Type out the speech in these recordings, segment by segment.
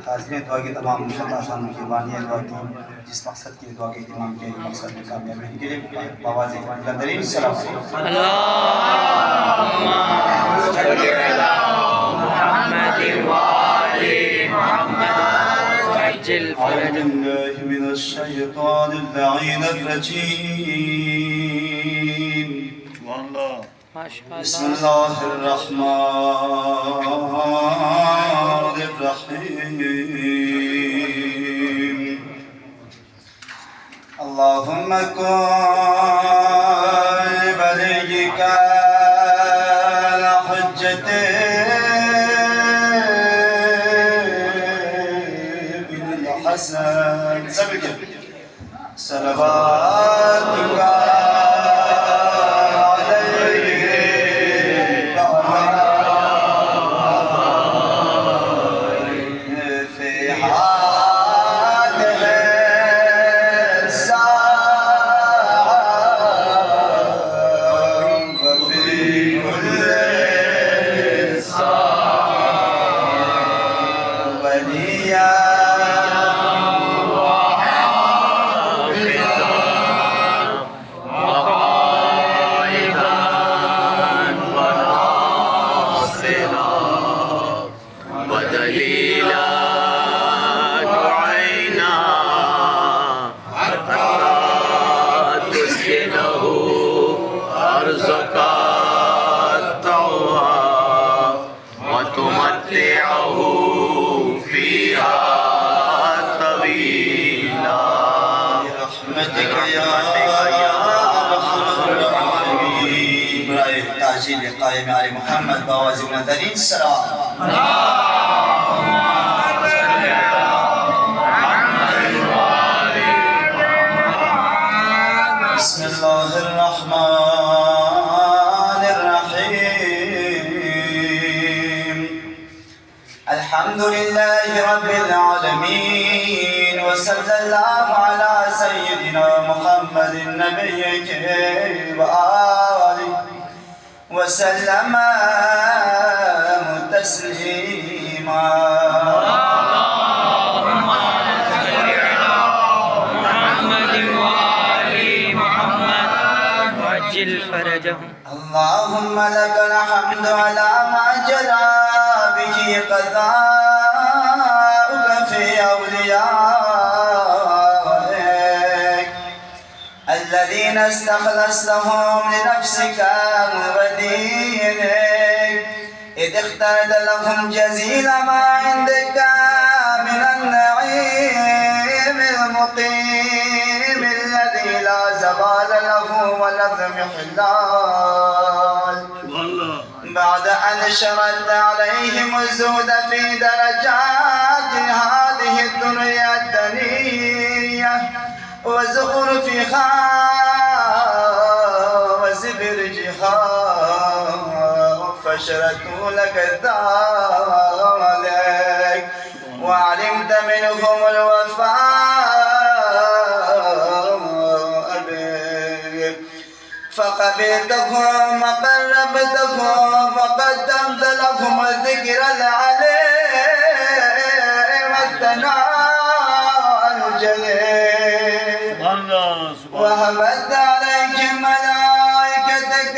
हाज़िर दुआ की तमाम मुश्किल आसान की बानियाँ दुआ की जिस मकसद की दुआ की तमाम के मकसद में कामयाबी के लिए बाबा जी लंदरी सलाम अल्लाहुम्मा सल्ली अला मुहम्मदिन व आलि मुहम्मद वअज्जिल फरजहु मिनश शैतानिर लईनिर रजीम बिस्मिल्लाहिर रहमानिर रहीम अल्लाहुम्मा कुल वलिय्यिका हुज्जते बिल हसन सबके सलवातुका محمد بوازي منذرين السلام بسم الله الرحمن الرحيم الحمد لله رب العالمين وصلى الله على سيدنا محمد النبي وآله وسلم تسليما اللهم صل على محمد وآل محمد وعجل فرجهم اللهم لك الحمد على ما جرى به قضاؤك في أوليائك الذين استخلصتهم لنفسك ودينك إذ اخترت لهم جزيل ما عندك من النعيم المقيم الذي لا زوال له ولا انحلال بعد أن شردت عليهم الزهد في درجات هذه الدنيا الدنية وزخرفها وزبرجها فشرتوا لك ذلك وعلمت منهم الوفاء بك فقبلتهم وقربتهم وقدمت لهم الذكر العليم والثناء الجليل وهبت عليهم ملائكتك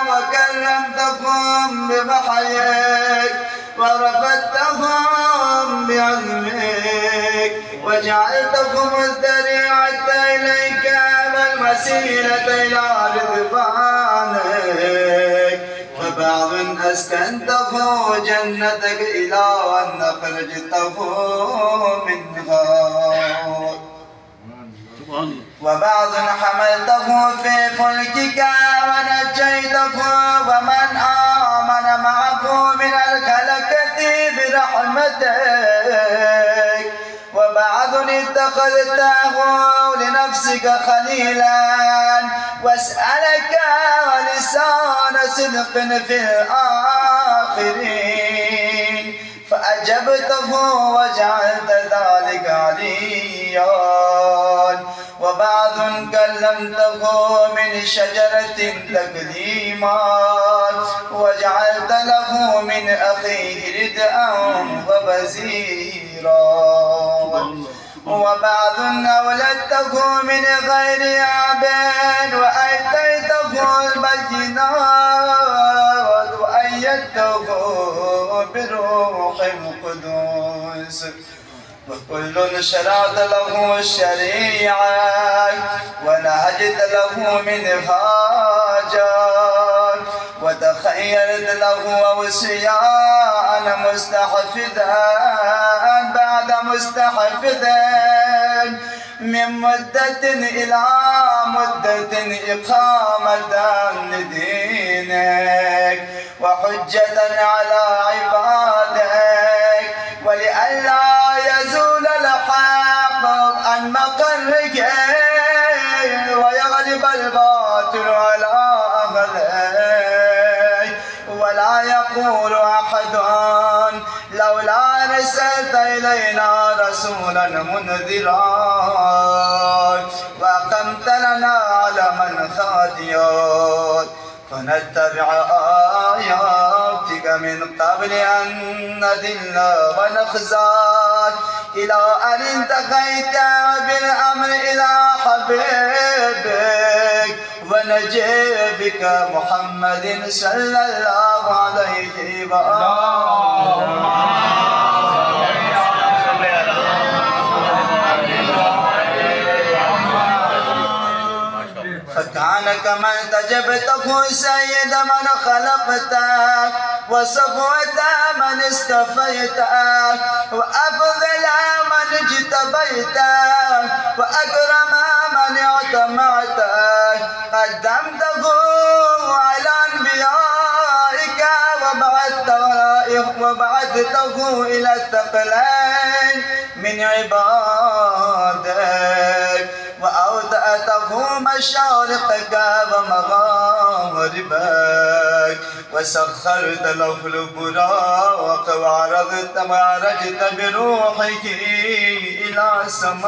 وكرمتهم بوحيك ورفعتهم بعلمك وجعلتهم الذريعة إليك والوسيلة إلى رضوانك فبعض أسكنته جنتك إلى أن أخرجته منها وبعض حملته في فلكك ونجيته ومن آمن معه من الخلقة برحمتك وبعض اتخذته لنفسك خليلا واسألك لسان صدق في الآخرين فأجبته وجعلت ذلك عليا وبعض كلمته من شجرة تكليما وجعلت له من أخيه ردءا ووزيرا وبعض أولدته من غير أب وآتيته البينات وأيدته بروح القدس وكل شرعت له الشريعة ونهجت له منهاجا وتخيرت له وصيانا مستحفظا بعد مستحفظا من مدة إلى مدة إقامة لدينك وحجة على عبادك ولئلا يزول الحق عن مقرك ويغلب الباطل على أهله ولا يقول أحد لولا أرسلت إلينا رسولا منذرا وأقمت لنا علما خاتيا فنتبع آياتك من قبل أن نذل ونخزى إلى أن انتهيت بالأمر إلى حبيبك ونجيبك محمد صلى الله عليه وآله. فكان كما انتجبته سيد من خلقتك وصفوة من استفيتك وأفضل من اجتبيتك وأكرم من اعتمعتك قدمته على أنبيائك وبعثته إلى الثقلين من عبادك وأودعته مشارقك ومغاربك وسخرت له البراق وعرجت بروحك إلى سمائك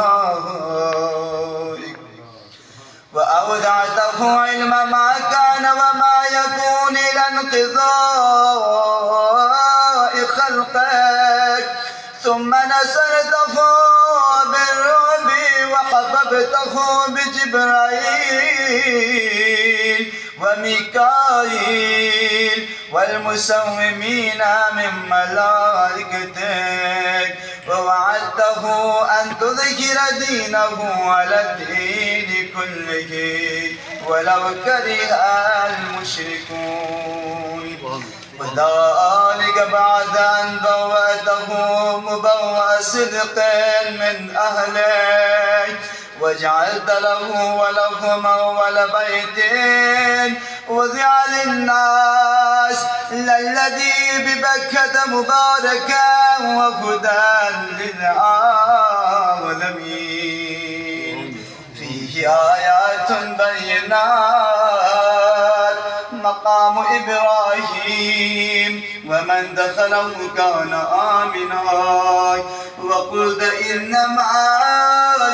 وأودعته علم ما كان وما يكون إلى انقضاء خلقك ثم نصرته بالرعب وحفظته بجبرائيل وميكائيل والمسومين من ملائكتك ووعدته أن تظهر دينه على الدين كله ولو كره المشركون وذلك بعد أن بوأته مبوأ صدق من أهله وجعلت له ولهم أول بيت وضع للناس الذي ببكة مباركا وهدى للعالمين فيه آيات بينات مقام إبراهيم ومن دخله كان آمنا وقلت إنما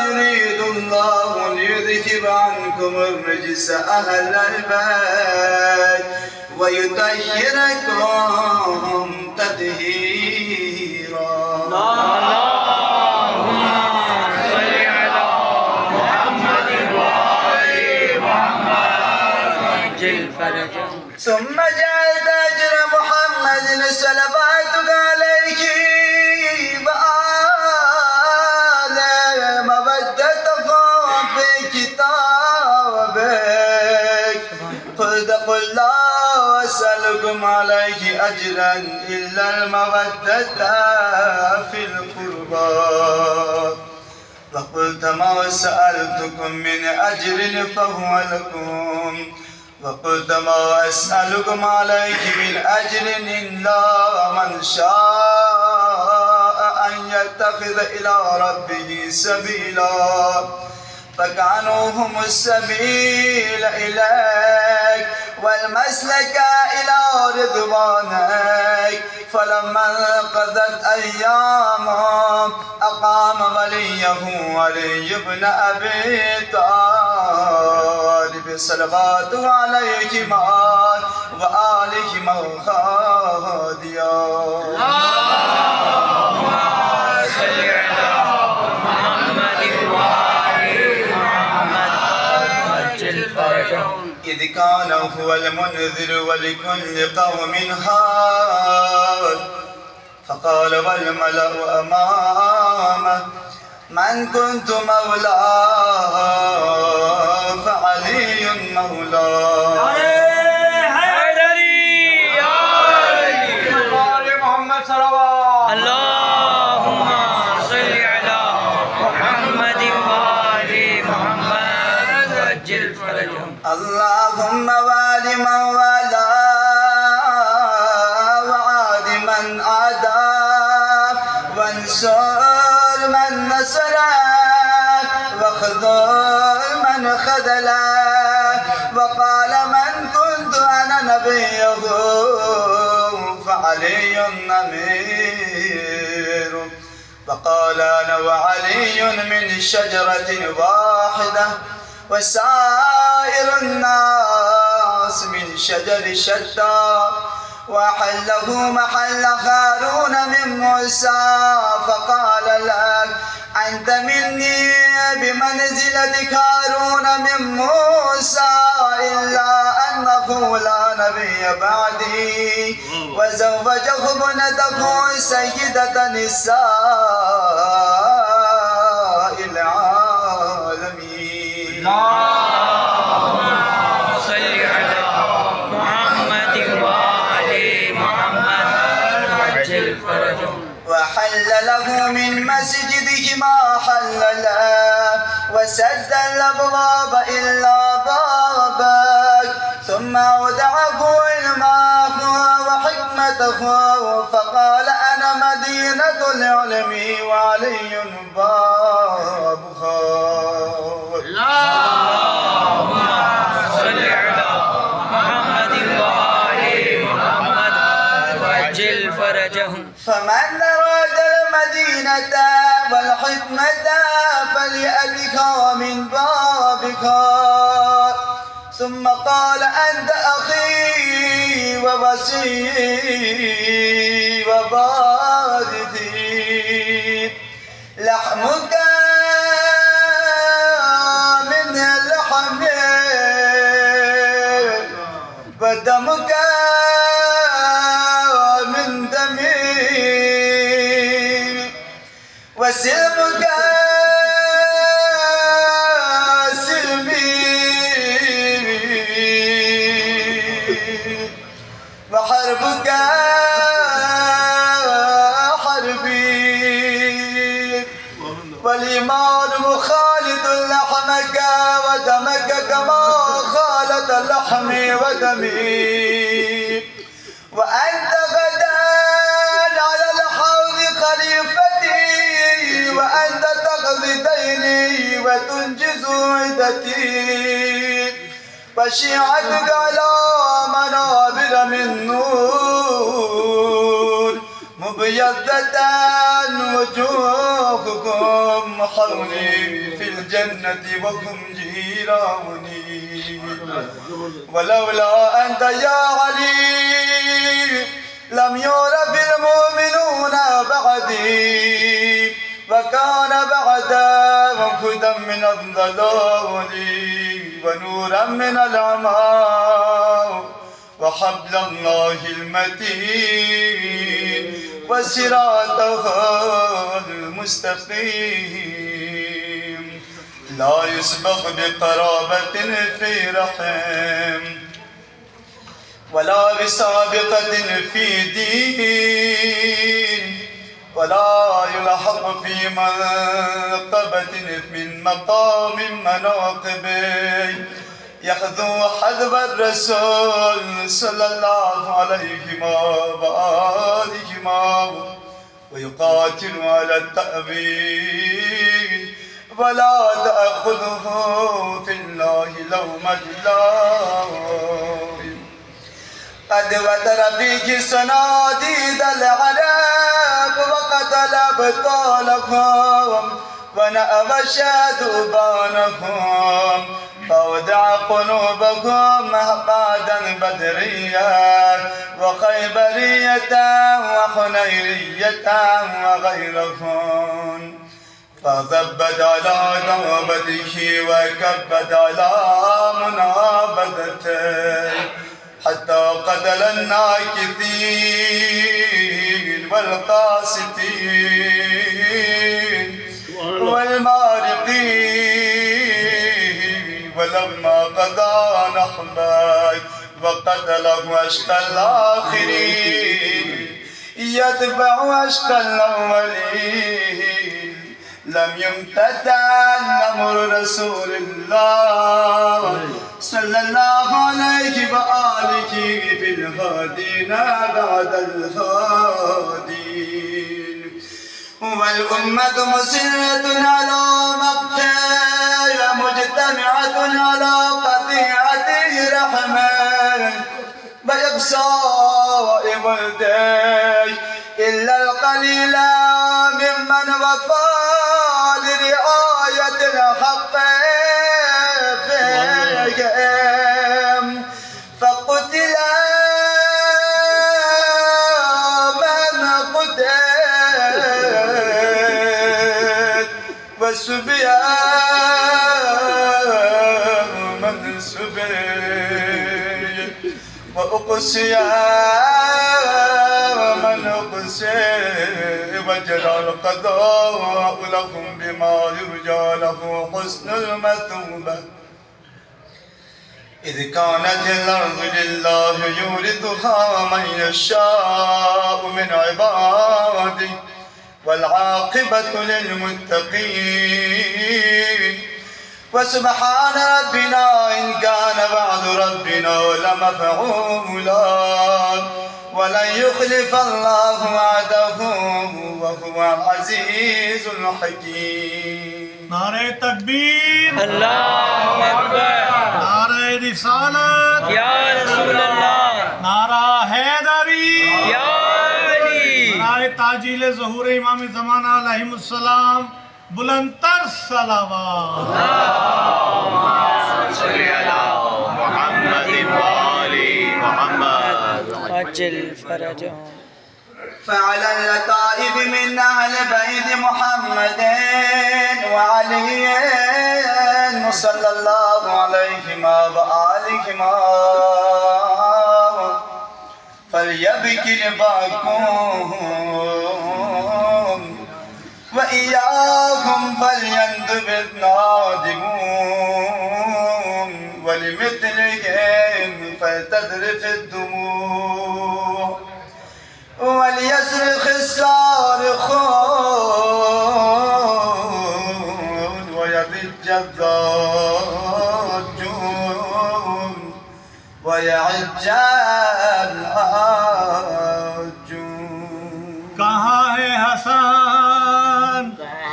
يريد الله ليذهب عنكم الرجس أهل البيت ويطهركم تطهيرا. ثم جعلت أجر محمد صلواتك عليه وآله مودتكم في كتابك قل لا أسألكم عليه أجرا إلا المودة في القربى وقلت ما سألتكم من أجر فهو لكم وقلت ما أسألكم عليه من أجر إلا من شاء أن يتخذ إلى ربه سبيلا فكانوا هم السبيل إليك والمسلك إلى رضوانك فلما انقضت أيامه أقام وليه علي بن أبي طالب صلوات عليهما وآلهما هاديا. اللهم صل على محمد وآل محمد وعجل فرجهم. إذ كان هو المنذر ولكل قوم هاد فقال والملأ أمامه من كنت مولاه فعلي مولاه. اللهم صل على محمد وآل محمد وعجل فرجهم. اللهم وال من والاه وعاد من عاداه وانصر من نصره واخذل من خذله. وقال من كنت أنا نبيه فعلي أمير. وقال أنا وعلي من شجرة واحدة وسائر الناس من شجر شتى. وحله محل هارون من موسى فقال لك أنت مني بمنزلة هارون من موسى إلا أنه لا نبي بعدي وزوجه ابنته سيدة نساء العالمين. اللهم صل على محمد وآل محمد وعجل فرجهم. وحل له من مسجده ما حل له وسد الأبواب إلا بابك ثم أودعه علمه وحكمته فقال أنا مدينة العلم وعلي بابها. اللهم صل على محمد وآل محمد وعجل فرجهم. فمن أراد المدينة والحكمة فليأتها من بابها. ثم قال أنت أخي ووصي ووارثي لحمك من لحمي ودمك من دمي وسلمك سلمي وحربك حربي. والإيمان مخالط لحمك ودمك كما خالط لحمي ودمي. وأنت غدا على الحوض خليفتي وأنت تقضي ديني وتنجز عدتي. وشيعتك على منابر من نور مبيضة وجوهكم حولي في الجنة وهم جيراني. ولولا أنت يا علي لم يعرف المؤمنون بعدي وكان بعدهم هدى من الضلال ونورا من العمى وحبل الله المتين وصراطه المستقيم. لا يسبق بقرابة في رحم ولا بسابقة في دين ولا يلحق في منقبة من مقام مناقبه. يخذو حذو الرسول صلى الله عليه وآله ويقاتل على التأويل ولا تأخذه في الله لومة لائم. قد وتر فيك صناديد العرب وقتل أبطالكم ونأوى ذبانكم فودع قلوبكم أحقادا بدرية وخيبرية وحنيرية وغيركم فثبت على نوبته وكبت على منابذته حتى قتل الناكثين والقاسطين والمارقين ولما قضى نحبه وقتله أشقى الآخرين يتبع أشقى الأولين لم يمتثل أمر رسول الله صلى الله عليه وآله في الهادين بعد الهادين والأمة مصرة على مقتل ومجتمعة على قطيعة رحمة وإقصاء ولده إلا القليل ممن وفى لرعاية الحق فيهم فقتل من قتل وسبي من سبي وأقصي من أقصي وجرى القضاء لهم بما يرجى له حسن المثوبة إذ كانت الأرض لله يورثها من يشاء من عباده والعاقبة للمتقين وسبحان ربنا إن كان وعد ربنا لمفعولا ولن يخلف الله وعده وهو العزيز الحكيم नारे तकबीर अल्लाहु अकबर नारे रिसालत या रसूल अल्लाह नारा हैदरी या अली नारे ताजील ज़हूर इमाम ज़माना अलैहिस्सलाम बुलंदतर सलावत अजल फरजहुम فعلى اللطائف من أهل بيت محمد وعلي صلى الله عليهما وآلهما فليبكي الباكون وإياكم فليندب النادمون ولمثلهم فلتذرف الدموع وليصرخ الصارخون ويضج الضاجون ويعج العاجون कहाँ है हसन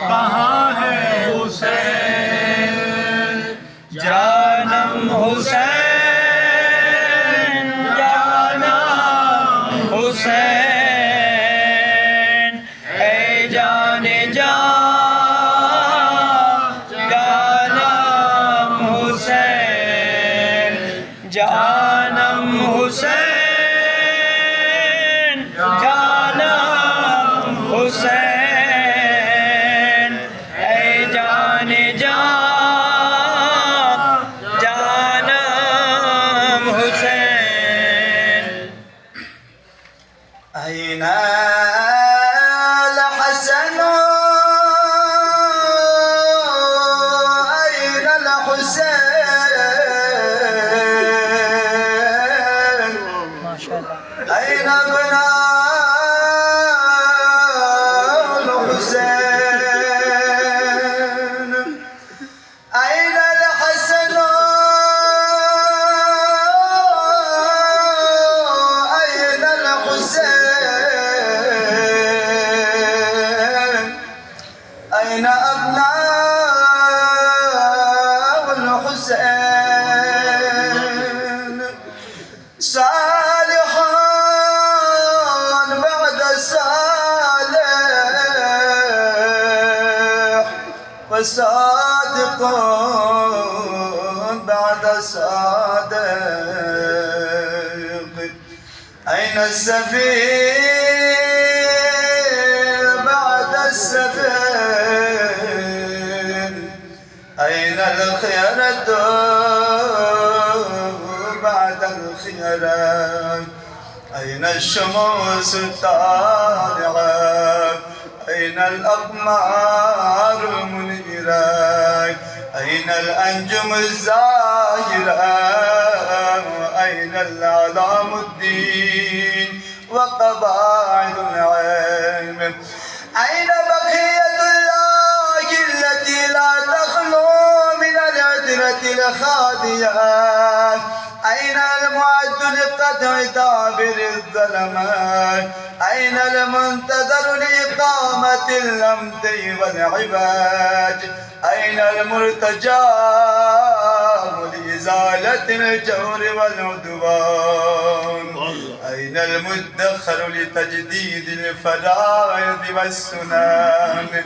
कहाँ है हुसैन जानम हुसैन जानम हुसैन ऐ जाने जा जानम हुसैन जानम हुसैन जानम हुसैन ऐ जाने जा जानम हुसैन أين الحسن أين الحسين ما شاء الله أين أبناء الحسين أين الحسن أين الحسين أين أبناء الحسين صالح وصادق بعد صادق. أين السبيل بعد السبيل؟ أين الخيرة بعد الخيرة؟ أين الشموس الطالعة؟ أين الأقمار المنيرة؟ أين الأنجم الزاهرة؟ أين الأعلام الدين وقواعد العلم؟ أين بقية الله التي لا تخلو من العذرة الخادية؟ أين المعد لقطع دابر الظلمات؟ أين المنتظر لإقامة الأمن والعباد؟ أين المرتجى لإزالة الجور والعدوان؟ أين المدخر لتجديد الفرائض والسنن؟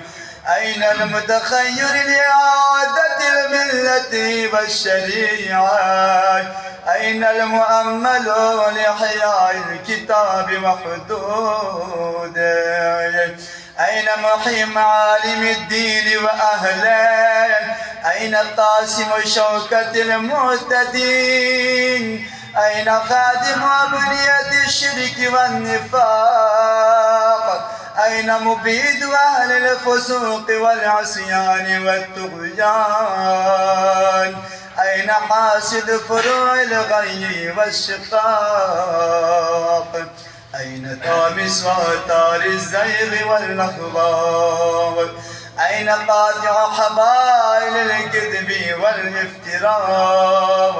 أين المتخير لإعادة الملة والشريعة؟ أين المؤمل لإحياء الكتاب وحدوده؟ أين محيي معالم الدين وأهله؟ أين قاسم شوكة المعتدين؟ أين خادم أبنية الشرك والنفاق؟ أين مبيد أهل الفسوق والعصيان والطغيان؟ أين حاسد فروع الغي والشقاق؟ أين طامس آثار الزيغ والأخبار؟ أين قاطع حبائل الكذب والافتراء؟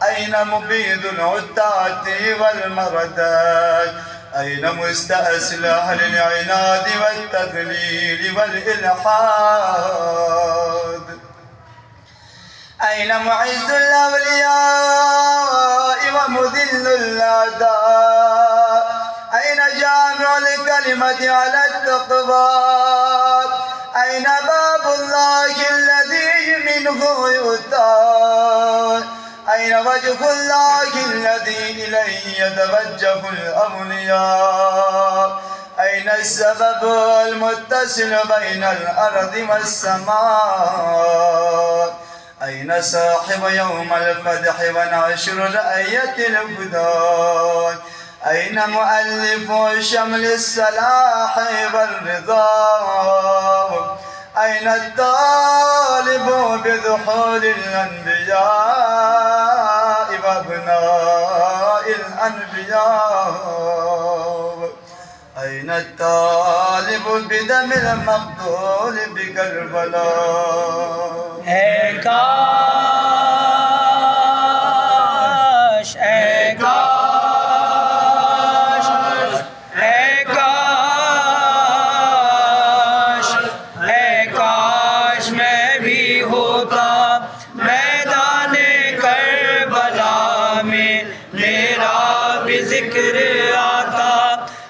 أين مبيد العتاة والمردات؟ أين مستأصل أهل العناد والتضليل والإلحاد؟ أين معز الأولياء ومذل الأعداء؟ أين جامع الكلمة على التقوى؟ أين باب الله الذي منه يؤتى؟ أين وجه الله الذي إليه يتوجه الأولياء؟ أين السبب المتصل بين الأرض والسماء؟ أين صاحب يوم الفتح ونعشر رأية الهدى؟ أين مؤلف شمل الصلاح والرضا؟ أين الطالب بدخول الأنبياء وأبناء الأنبياء؟ أين الطالب بدم المقتول بكربلاء؟ काश ऐ काश ऐ काश ऐ काश मैं भी होता मैदाने करबला में, मेरा भी जिक्र आता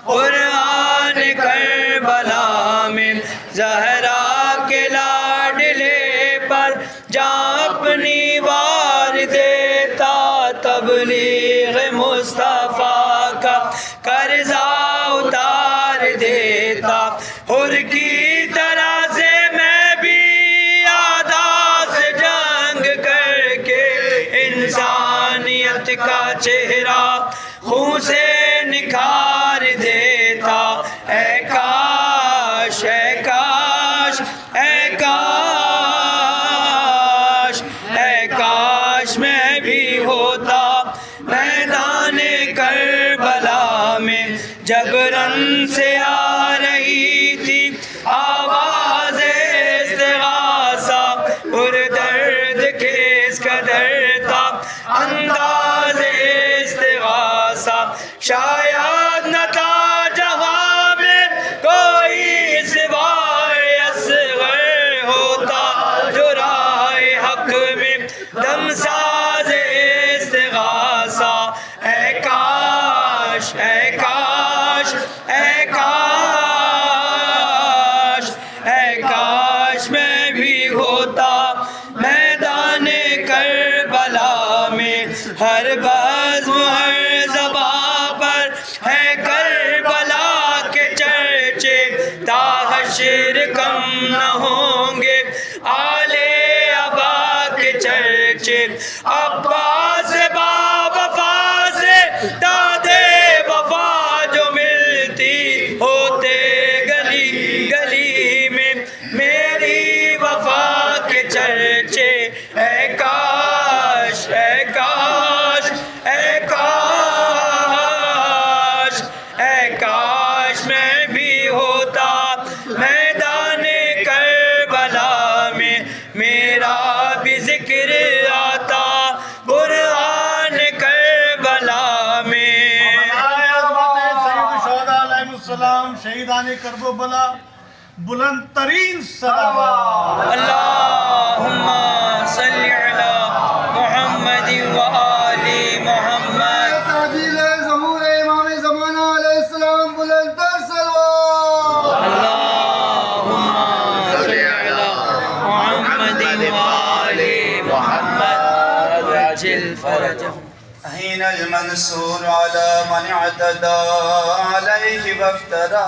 कुरान करबला में। ज़हरा के लाडले पर जा अपनी वार देता, तबलीग मुस्तफ़ा का कर्जा उतार देता। हुर की तरह से मैं भी आदा से जंग करके इंसानियत का चेहरा खून से निखार देता। ऐ काश ऐ काश ऐ काश ऐ काश मैं भी होता मैदाने करबला में। जबरन से आ रही थी आवाज़े इस्तिग़ासा, और दर्द के इसका दर्द था अंदाज़े इस्तिग़ासा। शायद न था जहाँ में कोई सिवाय असग़र होता, जो राह हक़ में दमसाज़ इस्तिग़ासा। ऐ काश ऐ काश ऐ काश ऐ काश मैं भी अब्बास बावफा से दादे वफा जो मिलती होते गली गली में, मेरी वफा के चर्चे ऐ काश ऐ काश ऐ काश ऐ काश मैं भी होता मैदाने करबला में, मेरा भी जिक्र आता कुरान करबला में। सलाम शहीदान करबला बुलंद तरीन सलावत। अल्लाहुम्मा सल्ली अला मुहम्मद व आलि मुहम्मद। ताजील ज़हूर इमाम ज़माना अलैहिस्सलाम बुलंद सलावत। अल्लाहुम्मा सल्ली अला मुहम्मद व आलि मुहम्मद वअज्जिल फरजहु। أين المنصور على من اعتدى عليه وافترى؟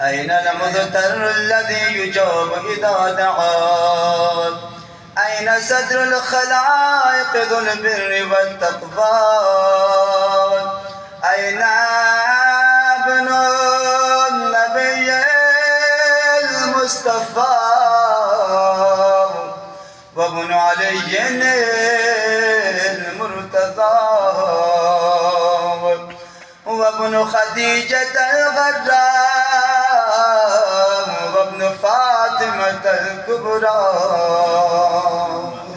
أين المضطر الذي يجاب إذا دعا؟ أين صدر الخلائق ذو البر والتقوى؟ أين ابن النبي المصطفى وابن علي المرتضى وابن خديجة الغراء وابن فاطمة الكبرى.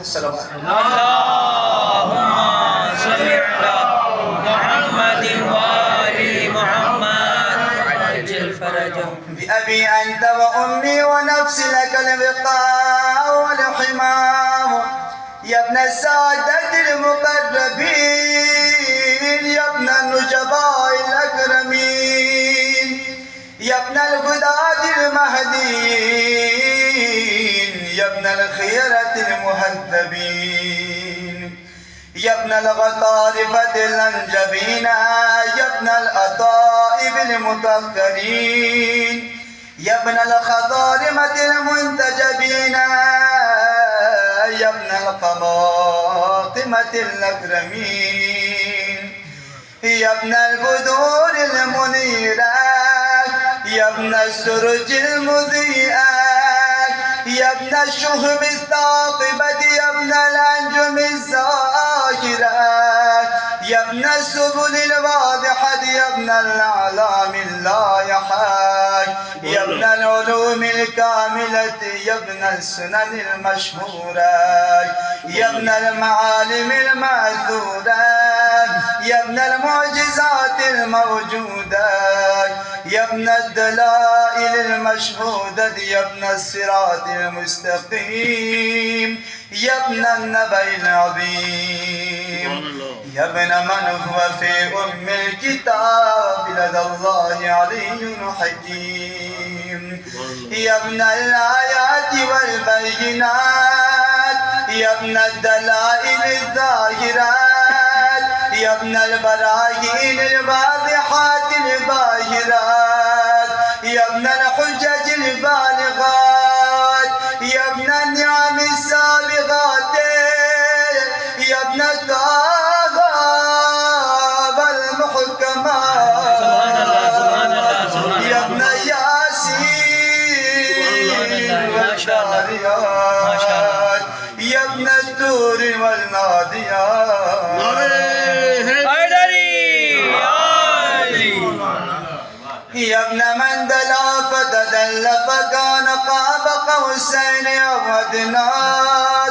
صلوات اللهم صل على محمد وآل محمد وعجل فرجهم. بأبي أنت وأمي ونفسي لك البقاء والحمام، يا ابن السادة المقربين، يا ابن النجباء الأكرمين، يا ابن الهداة المهديين، يا ابن الخيرة المهذبين، يا ابن الغطارفة الأنجبين، يا ابن الأطائب المطهرين، يا ابن الخضارمة المنتجبين، يا ابن القماطمة الأكرمين، يا ابن البدور المنيرة، يا ابن السرج المضيئة، يا ابن الشهب الثاقبة، يا ابن الأنجم الزاهرة، يا ابن السبل الواضحة، يا ابن الأعلام اللايحة، يا ابن العلوم الكاملة، يا ابن السنن المشهورة، يا ابن المعالم المأثورة، يا ابن المعجزات الموجودة، يا ابن الدلائل المشهودة، يا ابن الصراط المستقيم، يا ابن النبأ العظيم، يا ابن من هو في أم الكتاب لدى الله علي حكيم، يا ابن الآيات والبينات، يا ابن الدلائل الظاهرات، يا ابن البراهين الواضحات الباهرات، يا ابن الحجج البالغات، يا ابن النعم السابغات، يا ابن الطه والمحكمات، يا ابن ياسين والشاريات، يا ابن الدور والناديات، يا ابن من دلا فتدل فكان قاب قوسين أو أدنى،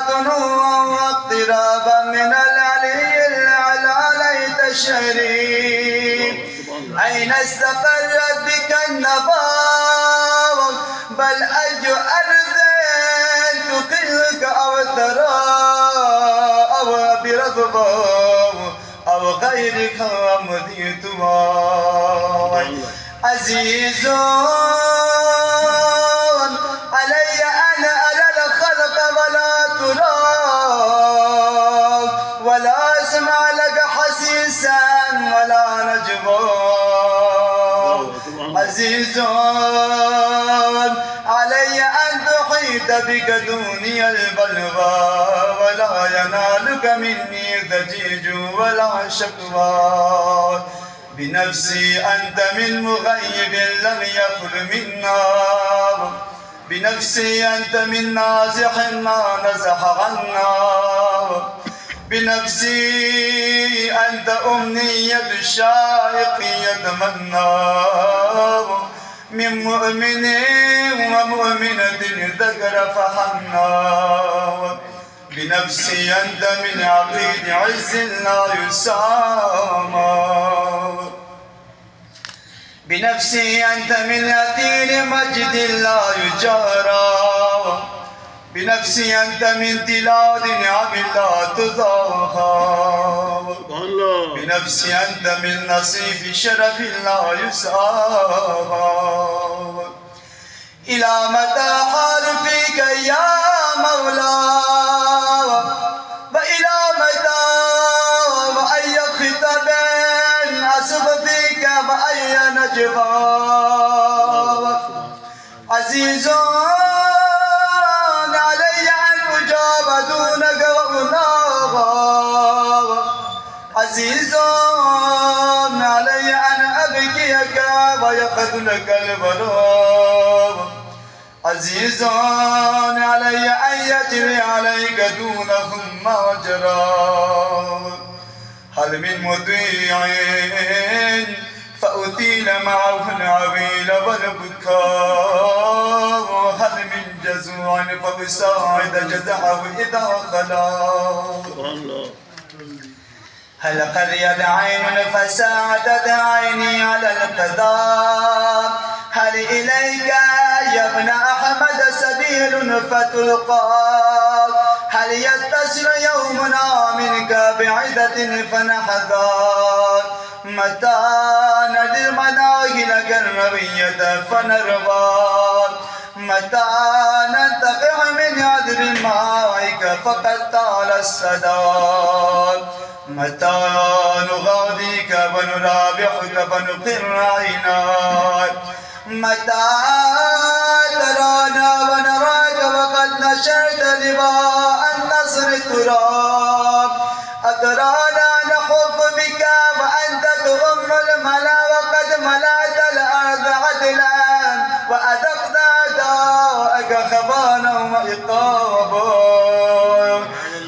دنوا واقترابا من العلي الأعلى ليت الشريف. أين استقرت بك النبوة؟ بل أي أرض تقلك أو ترى أو برضبة أو غيرك مضيتها. عزيز علي أنا على الخلق ولا ترى ولا أسمع لك حسيسا ولا نجوى. عزيز علي أن تحيط أتيت بك دوني البلوى ولا ينالك مني ضجيج ولا شكوى بنفسي أنت من مغيب لم يخل منا بنفسي أنت من نازح ما نزح عنا بنفسي أنت أمنية الشائق يتمنى من مؤمن ومؤمنة ذكر فحنا بنفسي أنت من عقيد عز لا يسامى بنفسي أنت من أثير مجد لا يجارى بنفسي أنت من تلاد نعم لا تضاهى بنفسي أنت من نصيف شرف لا يساهى إلى متى حال فيك يا مولاي وإلى متى وأي خطب أصب فيك وأي نجوى عزيز علي أن أجاب دونك وأناب عزيز علي أن أبكيك ويخذلك البراب عزيز علي أن يجري عليك دونهم ما جرى هل من مطيع فأطيل معه العويل والبكاء هل من جزوع فأساعد جزعه إذا خلا هل قريت عين فساعدت عيني على القضاء هل إليك يا ابن أحمد سبيل فتلقى هل يتصل يومنا منك بعدة فنحذر متى ندر مناهل الروية فنرضى متى ننتقع من عذر مائك فقد طال السداد متى نغاديك ونرابحك فنقر عيناك متى ترانا ونراك وقد نشرت لواء النصر التراب أترانا نخف بك وأنت تغم الملا وقد ملأت الأرض عدلا وأذقنا أعداءك خبانا وعقابا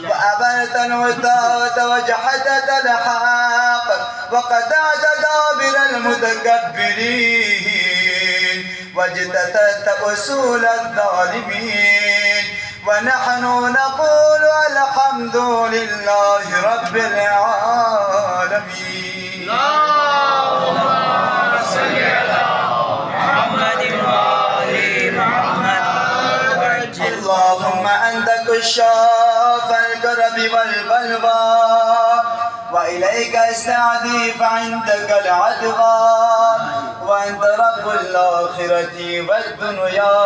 وأبرت الوتاد وجحدت الحق وقطعت دابر المتكبرين واجتثت أصول الظالمين ونحن نقول الحمد لله رب العالمين اللهم صل على محمد وآل محمد وعجل اللهم أنت كشاف الكرب والبلوى وإليك استعدي فعندك العدوى وأنت رب الآخرة والدنيا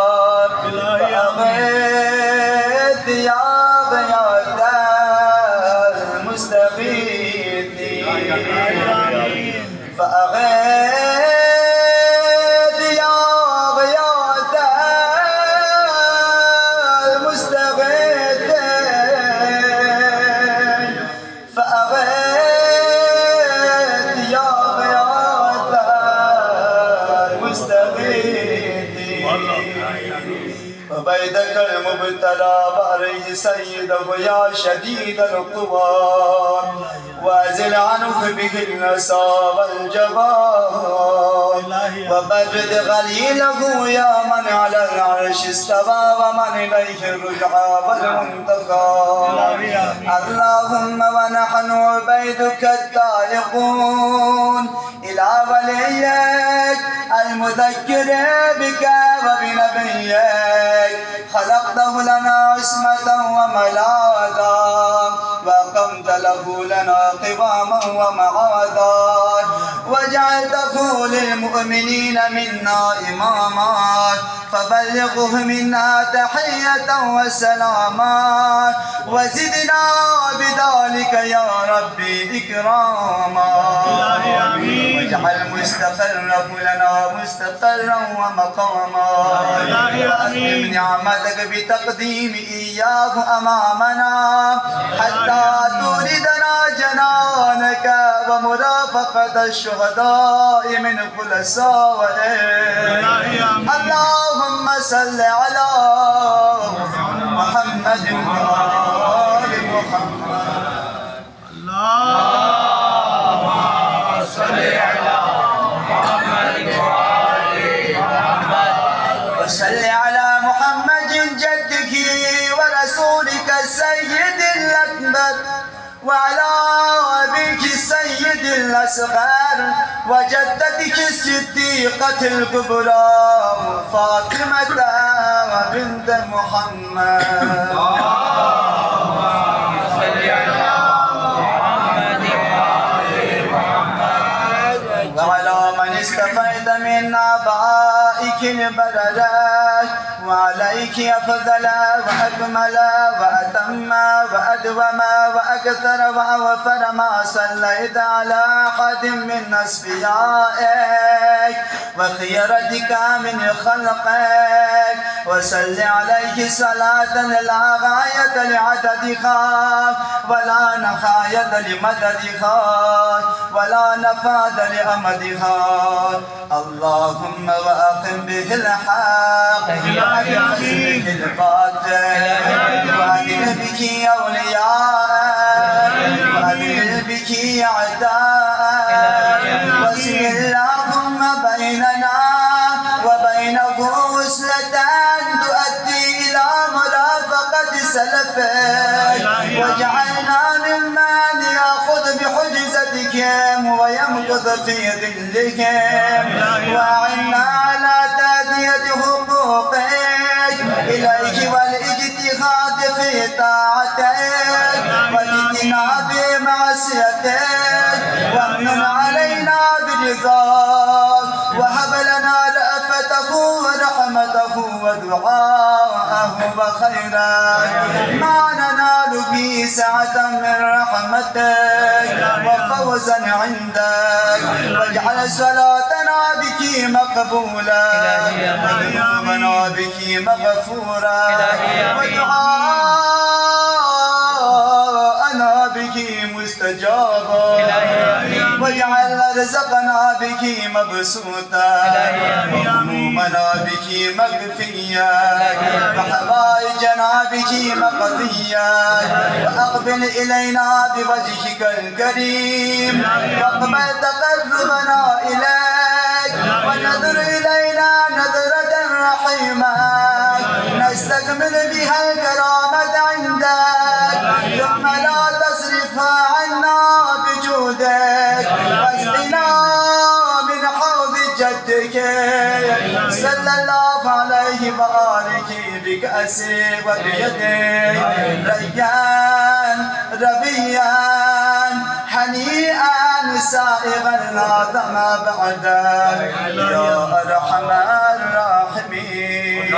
فأغيث يا غياث المستغيثين فأغيث يا غياث المستغيثين فأغيث يا غياث المستغيثين وبيدك المبتلى وعليه سيده يا شديد القوى وازل عنه به النسى والجبار وبرد غليله يا من على العرش استوى ومن اليه الرجعى والمنتقى اللهم ونحن عبيدك التائقون الى وليك المذكر بك وبنبيك خلقته لنا عصمة وملاذا وأقمت له لنا قواما ومعاذا وجعلته للمؤمنين منا إماما فبلغه منا تحية وسلاما وزدنا بذلك يا ربي إكراما واجعل مستقره لنا مستقرا ومقاما وأتمم نعمتك بتقديم إياه أمامنا حتى توردنا جنانك ومرافقة الشهداء من خلصائك. اللهم صل على محمد وآل محمد. وصل على محمد جدك ورسولك السيد الأكبر وعلى أبيك السيد الأصغر وجدتك الصديقة الكبرى فاطمة بنت محمد. وعلى من استفيد من آبائك البررات وعليك أفضل وأكمل وأتم وأدوم وأكثر وأوفر ما صليت على أحد من أصفيائك وخيرتك من خلقك وصل عليه صلاة لا غاية لعددها ولا نهاية لمددها ولا نفاد لأمدها. اللهم وأقم به الحق وأدخل به الباطل وأدل به أولياءك وأدل به أعداءك واسم اللهم بيننا وبينه وصلة تؤدي إلى مرافقة سلفك واجعلنا ممن يأخذ بحجزتكم ويمكث في ظلكم وأعنا على تأدية حقوقك إليك والاجتهاد في طاعتك واجتناب معصيتك وامن علينا برضاك وهب لنا رأفته ورحمته ودعاءه وخيرك ما ننال به سعة من رحمتك وفوزا عندك واجعل صلاتنا بك مقبولة وذنوبنا بك مغفورة ودعاءنا بك مستجابا واجعل رزقنا بك مبسوطا وهمومنا بك مكفيا وحوائجنا بك مقضيا وأقبل إلينا بوجهك الكريم واقبل تقربنا إليك ونظر إلينا نظرة رحيمة نستكمل بها الكرامة عندك ثم لا تصرفها عنا بجودك واسقنا من حوض جدك صلى الله عليه وآله بكأسه وبيده ريان ربيا هنيئا سائغا لا ثم بعدك يا أرحم الراحمين.